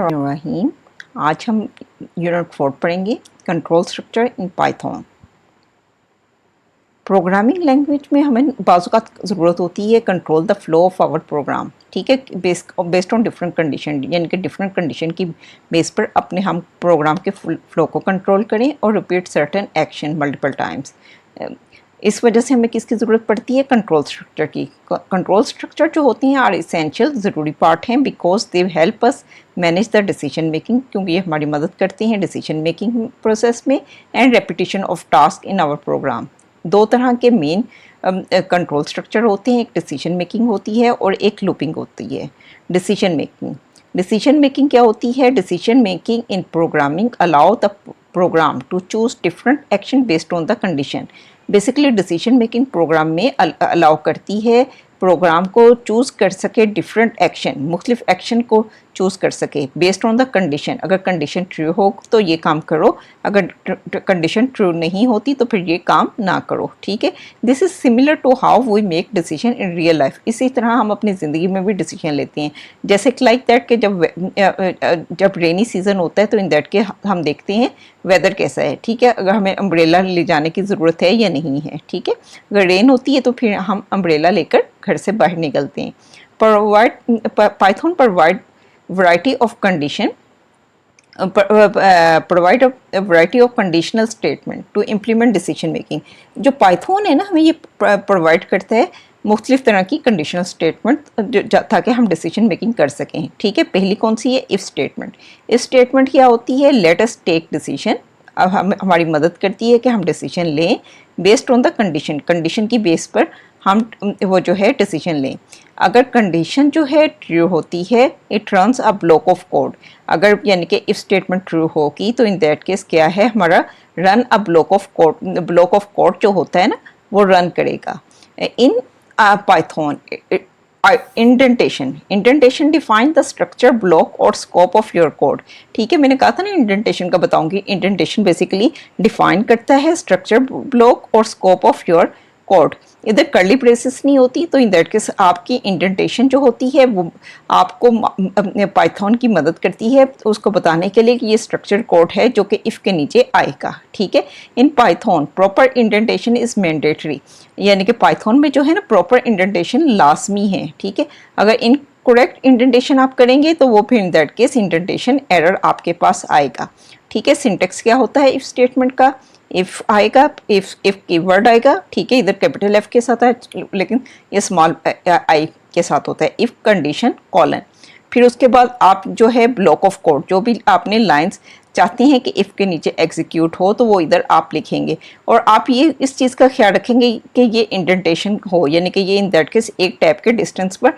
रहीम। आज हम यूनिट 4 पढ़ेंगे control structure in Python. Programming language में हमें बाज़ का ज़रूरत होती है control the flow of our program, ठीक है, बेस्ड ऑन डिफरेंट कंडीशन, यानी कि डिफरेंट कंडीशन की बेस पर अपने हम प्रोग्राम के फ्लो को कंट्रोल करें और repeat certain action multiple times. इस वजह से हमें किसकी ज़रूरत पड़ती है? कंट्रोल स्ट्रक्चर की। कंट्रोल स्ट्रक्चर जो होती हैं आर इसेंशियल, ज़रूरी पार्ट हैं, because they help us manage the decision making, क्योंकि ये हमारी मदद करती हैं डिसीजन मेकिंग प्रोसेस में, and repetition of task in our program. दो तरह के मेन कंट्रोल स्ट्रक्चर होते हैं, एक डिसीजन मेकिंग होती है और एक लूपिंग होती है। डिसीजन मेकिंग क्या होती है? Decision making in programming allow the program to choose different action based on the condition. Basically decision making program में अलाउ करती है प्रोग्राम को चूज़ कर सके डिफरेंट एक्शन, मुख्तलिफ एक्शन को चूज़ कर सके बेस्ड ऑन द कंडीशन। अगर कंडीशन ट्रू हो तो ये काम करो, अगर कंडीशन ट्रू नहीं होती तो फिर ये काम ना करो, ठीक है। This is similar to how we make decision in real life. इसी तरह हम अपनी ज़िंदगी में भी डिसीजन लेते हैं, जैसे लाइक दैट कि जब रेनी सीज़न होता है तो इन दैट के हम देखते हैं वेदर कैसा है, ठीक है, अगर हमें अम्ब्रेला ले जाने की ज़रूरत है या नहीं है, ठीक है। अगर रेन होती है तो फिर हम अम्ब्रेला लेकर घर से बाहर निकलते हैं। Python provide variety of condition provide a variety of conditional statement to implement decision making. जो पाइथन है ना, हमें ये प्रोवाइड करता है मुख्तलिफ तरह की कंडीशनल स्टेटमेंट ताकि हम डिसीजन मेकिंग कर सकें, ठीक है। पहली कौन सी है? If statement. इफ़ स्टेटमेंट क्या होती है? Let us take decision. अब हमारी मदद करती है कि हम डिसीजन लें बेस्ड ऑन द कंडीशन की बेस पर हम वो जो है डिसीजन लें। अगर कंडीशन जो है ट्रू होती है, it runs a block of code. अगर यानी कि इफ स्टेटमेंट ट्रू होगी तो इन दैट केस क्या है, हमारा run a block of code जो होता है ना, वो रन करेगा। In Python indentation define the structure, block और स्कोप ऑफ योर कोड, ठीक है। मैंने कहा था ना इंडेंटेशन का बताऊंगी। इंडेंटेशन बेसिकली डिफाइन करता है स्ट्रक्चर, ब्लॉक और स्कोप ऑफ योर कोड। इधर कर्ली ब्रेसेस नहीं होती तो इन दैट केस आपकी इंडेंटेशन जो होती है वो आपको पाइथन की मदद करती है उसको बताने के लिए कि ये स्ट्रक्चर कोड है जो कि इफ़ के नीचे आएगा, ठीक है। In Python proper indentation is mandatory, यानी कि पाइथन में जो है ना प्रॉपर इंडेंटेशन लाजमी है, ठीक है। अगर इन करेक्ट इंडेंटेशन आप करेंगे तो वो फिर इन दैट केस इंडेंटेशन एरर आपके पास आएगा, ठीक है। सिंटेक्स क्या होता है इफ स्टेटमेंट का? इफ आएगा, इफ कीवर्ड आएगा, ठीक है, इधर कैपिटल एफ के साथ है लेकिन ये स्मॉल आई के साथ होता है। इफ कंडीशन कॉलन, फिर उसके बाद आप जो है ब्लॉक ऑफ कोड, जो भी आपने लाइंस चाहते हैं कि इफ़ के नीचे एग्जीक्यूट हो तो वो इधर आप लिखेंगे। और आप ये इस चीज़ का ख्याल रखेंगे कि ये इंडेंटेशन हो, यानी कि ये इन दैट केस एक टाइप के डिस्टेंस पर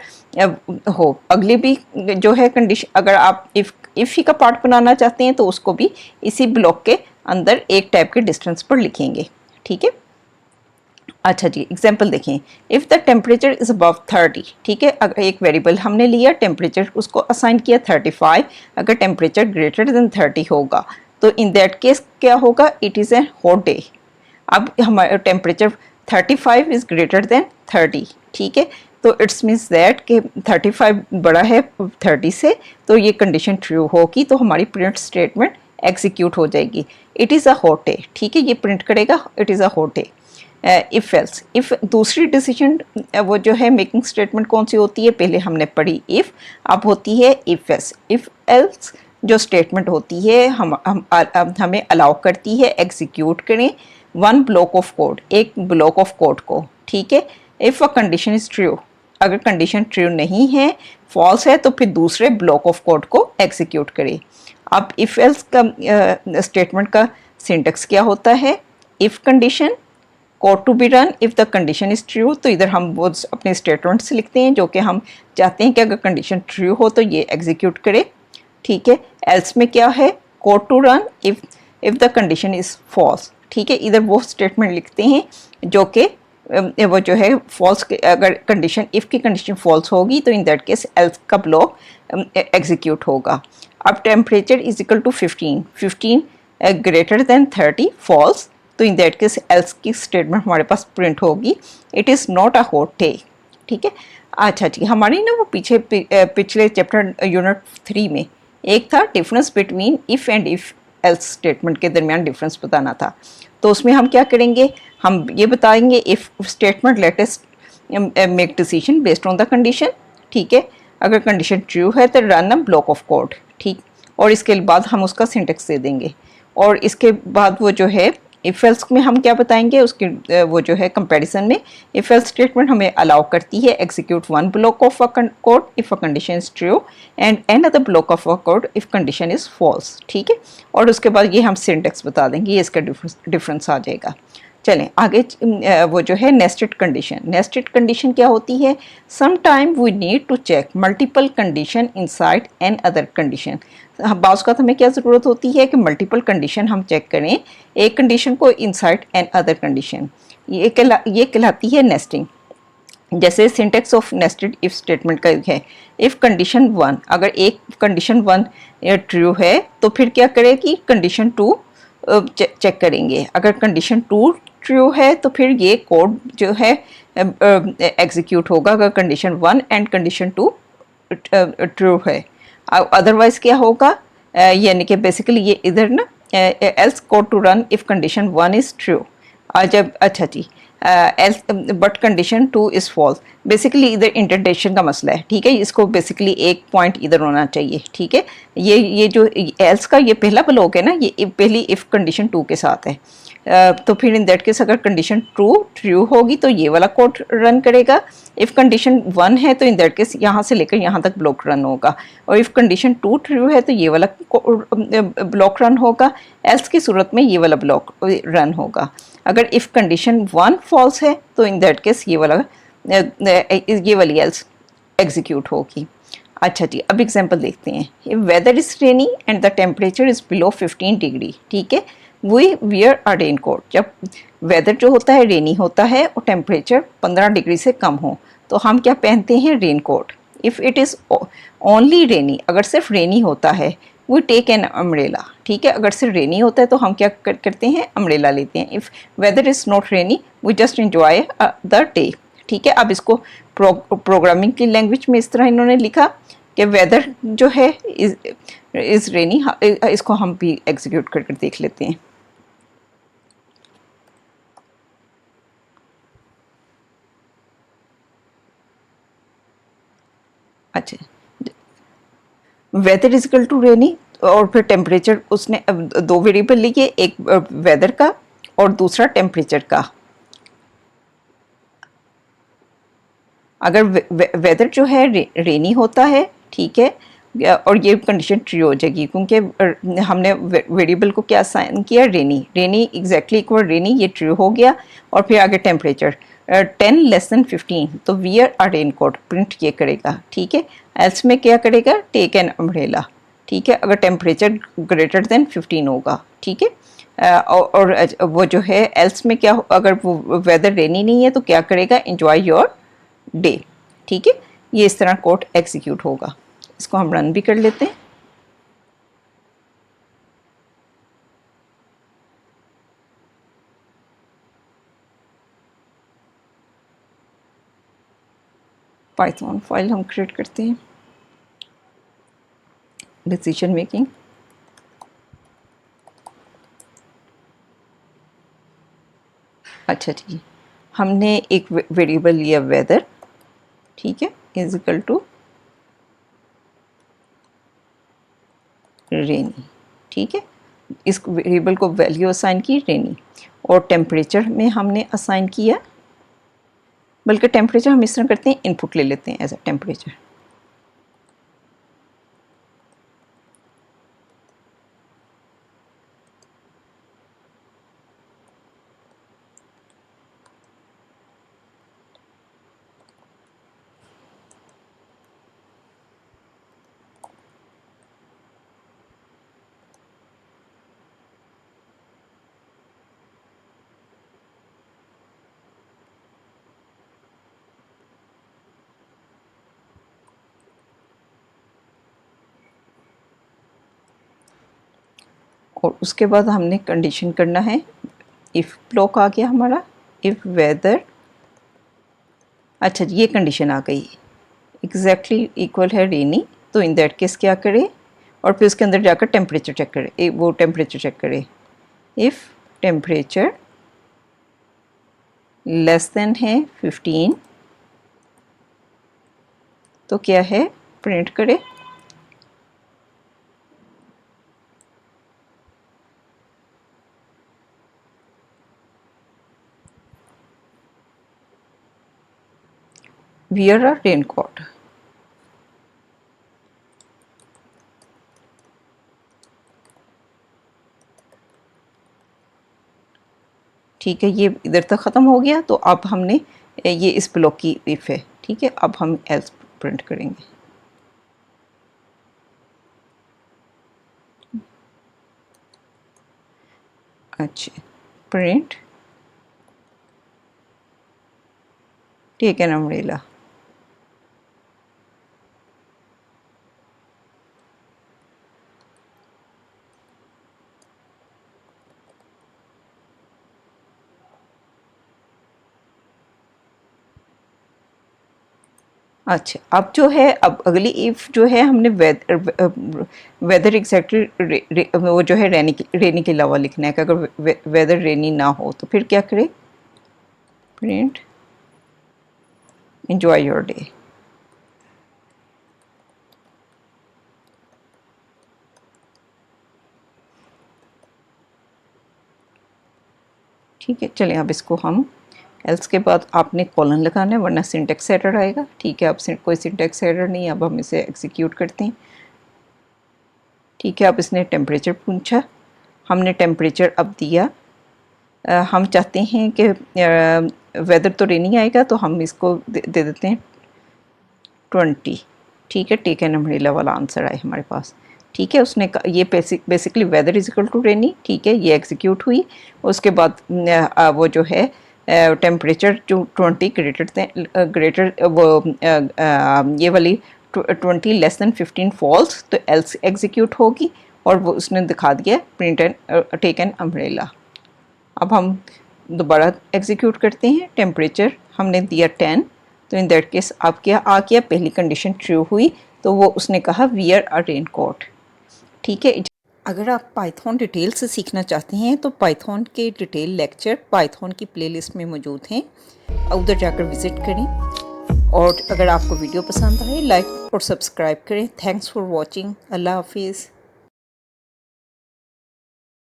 हो। अगली भी जो है कंडीशन, अगर आप इफ़ ही का पार्ट बनाना चाहते हैं तो उसको भी इसी ब्लॉक के अंदर एक टाइप के डिस्टेंस पर लिखेंगे, ठीक है। अच्छा जी, एग्जाम्पल देखें। If the temperature is above 30, ठीक है, अगर एक वेरिएबल हमने लिया टेम्परेचर, उसको असाइन किया 35। अगर टेम्परेचर ग्रेटर देन 30 होगा तो इन दैट केस क्या होगा? It is a hot day. अब हमारा टेम्परेचर 35 इज़ ग्रेटर देन 30, ठीक है, तो इट्स मीन्स दैट कि 35 बड़ा है 30 से, तो ये कंडीशन ट्रू होगी तो हमारी प्रिंट स्टेटमेंट एग्जीक्यूट हो जाएगी। It is a hot day, ठीक है, ये प्रिंट करेगा it is a hot day. If else, if दूसरी डिसीजन वो जो है मेकिंग स्टेटमेंट कौन सी होती है? पहले हमने पढ़ी इफ़, अब होती है इफ़ एल्स। इफ़ एल्स जो स्टेटमेंट होती है हमें अलाउ करती है एग्जीक्यूट करें वन ब्लॉक ऑफ कोड, एक ब्लॉक ऑफ कोड को, ठीक है। If a condition is true, अगर कंडीशन ट्रू नहीं है, फॉल्स है, तो फिर दूसरे ब्लॉक ऑफ कोड को एग्जीक्यूट करें। अब इफ़ एल्स का स्टेटमेंट का सिंटेक्स क्या होता है? If condition code to be run if the condition is true, तो इधर हम वो अपने स्टेटमेंट्स लिखते हैं जो कि हम चाहते हैं कि अगर कंडीशन ट्रू हो तो ये एग्जीक्यूट करे, ठीक है। एल्स में क्या है? Code to run if the condition is false, ठीक है, इधर वो स्टेटमेंट लिखते हैं जो कि वो जो है फॉल्स, अगर कंडीशन इफ़ की कंडीशन फॉल्स होगी तो इन दैट केस एल्स का ब्लॉक एग्जीक्यूट होगा। अब temperature is equal to 15 greater than 30 false, तो इन दैट केस एल्स की स्टेटमेंट हमारे पास प्रिंट होगी it is not a hot day, ठीक है। अच्छा जी, हमारी ना वो पिछले चैप्टर यूनिट 3 में एक था difference between if and if else statement के दरमियान डिफरेंस बताना था। तो उसमें हम क्या करेंगे, हम ये बताएंगे if statement let us make decision based on the condition, ठीक है। अगर कंडीशन ट्रू है तो run a block of code, ठीक। और इसके बाद हम उसका सिंटेक्स दे देंगे। और इसके बाद वो जो है इफ एल्स में हम क्या बताएंगे, उसके वो जो है कंपैरिजन में इफ एल्स स्टेटमेंट हमें अलाउ करती है execute one block of a code if a condition is true and another block of a code if condition is false, ठीक है। और उसके बाद ये हम सिंटेक्स बता देंगे, ये इसका डिफरेंस आ जाएगा। चलें आगे, वो जो है नेस्टेड कंडीशन। नेस्टेड कंडीशन क्या होती है, some time we need to check multiple condition inside an other condition. बाज़ का हमें क्या ज़रूरत होती है कि मल्टीपल कंडीशन हम चेक करें एक कंडीशन को इनसाइड एन अदर कंडीशन, ये कहलाती है नेस्टिंग। जैसे syntax of nested if statement का है, इफ कंडीशन वन, अगर एक कंडीशन वन ट्रू है तो फिर क्या करेगी, कंडीशन टू चेक करेंगे। अगर कंडीशन टू ट्रू है तो फिर ये कोड जो है एग्जीक्यूट होगा अगर condition one and condition two true है। अदरवाइज क्या होगा, यानी कि बेसिकली ये इधर ना else code to run if condition one is true. जब अच्छा जी else but condition two is false, basically इधर इंडेंटेशन का मसला है, ठीक है। इसको बेसिकली एक पॉइंट इधर होना चाहिए, ठीक है। ये जो एल्स का ये पहला ब्लॉक है ना, ये पहली इफ़ कंडीशन टू के साथ है। तो फिर इन दैट केस अगर कंडीशन ट्रू होगी तो ये वाला कोड रन करेगा। इफ़ कंडीशन वन है तो इन दैट केस यहाँ से लेकर यहाँ तक ब्लॉक रन होगा। और इफ़ कंडीशन टू ट्रू है तो ये वाला ब्लॉक रन होगा, एल्स की सूरत में ये वाला ब्लॉक रन होगा। अगर इफ़ कंडीशन वन फॉल्स है तो इन दैट केस ये वाली एल्स एग्जीक्यूट होगी। अच्छा जी, अब एग्जांपल देखते हैं। Weather is rainy and the temperature is below 15 degree, ठीक है। We wear a rain coat. जब वेदर जो होता है रेनी होता है और टेम्परेचर 15 डिग्री से कम हो तो हम क्या पहनते हैं, rain coat. If it is only rainy, अगर सिर्फ रेनी होता है, वी टेक एन अम्ब्रेला, ठीक है। अगर सिर्फ रेनी होता है तो हम क्या करते हैं, अम्ब्रेला लेते हैं। If weather is not rainy we just enjoy the day, ठीक है। अब इसको प्रोग्रामिंग की लैंग्वेज में इस तरह इन्होंने लिखा कि वेदर जो है इज़ रेनी। इसको हम भी एग्जीक्यूट करके देख लेते हैं। अच्छा, वेदर इज इक्वल टू रेनी और फिर टेम्परेचर, उसने दो वेरिएबल लिए, एक वेदर का और दूसरा टेम्परेचर का। अगर वेदर जो है रेनी होता है, ठीक है, और ये कंडीशन ट्रू हो जाएगी क्योंकि हमने वेरिएबल को क्या असाइन किया, रेनी। रेनी एग्जैक्टली इक्वल रेनी, ये ट्रू हो गया। और फिर आगे टेम्परेचर 10 लेस देन 15 तो wear a rain coat print ये करेगा, ठीक है। एल्स में क्या करेगा, टेक एन अम्ब्रेला, ठीक है। अगर टेम्परेचर ग्रेटर देन 15 होगा, ठीक है। और वो जो है एल्स में क्या, अगर वो वेदर रेनी नहीं है तो क्या करेगा, एंजॉय योर डे, ठीक है। ये इस तरह कोड एग्जीक्यूट होगा। इसको हम रन भी कर लेते हैं। पाइथन फाइल हम क्रिएट करते हैं, डिसीजन मेकिंग। अच्छा जी, हमने एक वेरिएबल लिया वेदर, ठीक है, इज इक्वल टू रेनी, ठीक है। इस वेरिएबल को वैल्यू असाइन की रेनी। और टेम्परेचर में हमने असाइन किया, बल्कि टेम्परेचर हम इस तरह करते हैं, इनपुट ले लेते हैं एज अ टेम्परेचर। और उसके बाद हमने कंडीशन करना है, इफ़ ब्लॉक आ गया हमारा, इफ़ वेदर, अच्छा जी ये कंडीशन आ गई, एग्जैक्टली इक्वल है रेनी, तो इन दैट केस क्या करें, और फिर उसके अंदर जाकर टेम्परेचर चेक करें, वो टेम्परेचर चेक करें। इफ़ टेम्परेचर लेस देन है 15 तो क्या है, प्रिंट करें। वियर अ रेनकोट। ठीक है, ये इधर तक ख़त्म हो गया। तो अब हमने ये इस ब्लॉक की इफ है, ठीक है। अब हम एल्स प्रिंट करेंगे। अच्छा, प्रिंट टेक एन अम्ब्रेला। अच्छा, अब जो है, अब अगली इफ़ जो है हमने वेदर एग्जैक्टली वो जो है रेनी के अलावा लिखना है कि अगर वेदर रेनी ना हो तो फिर क्या करें, प्रिंट एंजॉय योर डे। ठीक है, चलें अब इसको हम एल्स के बाद आपने कॉलन लगाना है वरना सिंटेक्स एरर आएगा। ठीक है, अब कोई सिंटेक्स एरर नहीं, अब हम इसे एग्जीक्यूट करते हैं। ठीक है, अब इसने टेम्परेचर पूछा, हमने टेम्परेचर अब दिया। हम चाहते हैं कि वेदर तो रेनी आएगा तो हम इसको दे देते हैं 20। ठीक है, टेक एन अम्ब्रेला वाला आंसर आए हमारे पास। ठीक है, उसने ये basically weather is equal to rainy. ठीक है, ये एग्जीक्यूट हुई। उसके बाद वो जो है टेम्परेचर जो 20 ग्रेटर वो ये वाली 20 लेस दैन 15 फॉल्स तो एल्स एग्जीक्यूट होगी और वो उसने दिखा दिया print and take an umbrella. अब हम दोबारा एग्जीक्यूट करते हैं। टेम्परेचर हमने दिया 10 तो इन दैट केस अब क्या आ गया, पहली कंडीशन ट्रू हुई तो वो उसने कहा वियर अ रेन कोट। ठीक है, अगर आप पाइथन डिटेल से सीखना चाहते हैं तो पाइथन के डिटेल लेक्चर पाइथन की प्लेलिस्ट में मौजूद हैं, उधर जाकर विज़िट करें। और अगर आपको वीडियो पसंद आए लाइक और सब्सक्राइब करें। Thanks for watching. अल्लाह हाफिज़।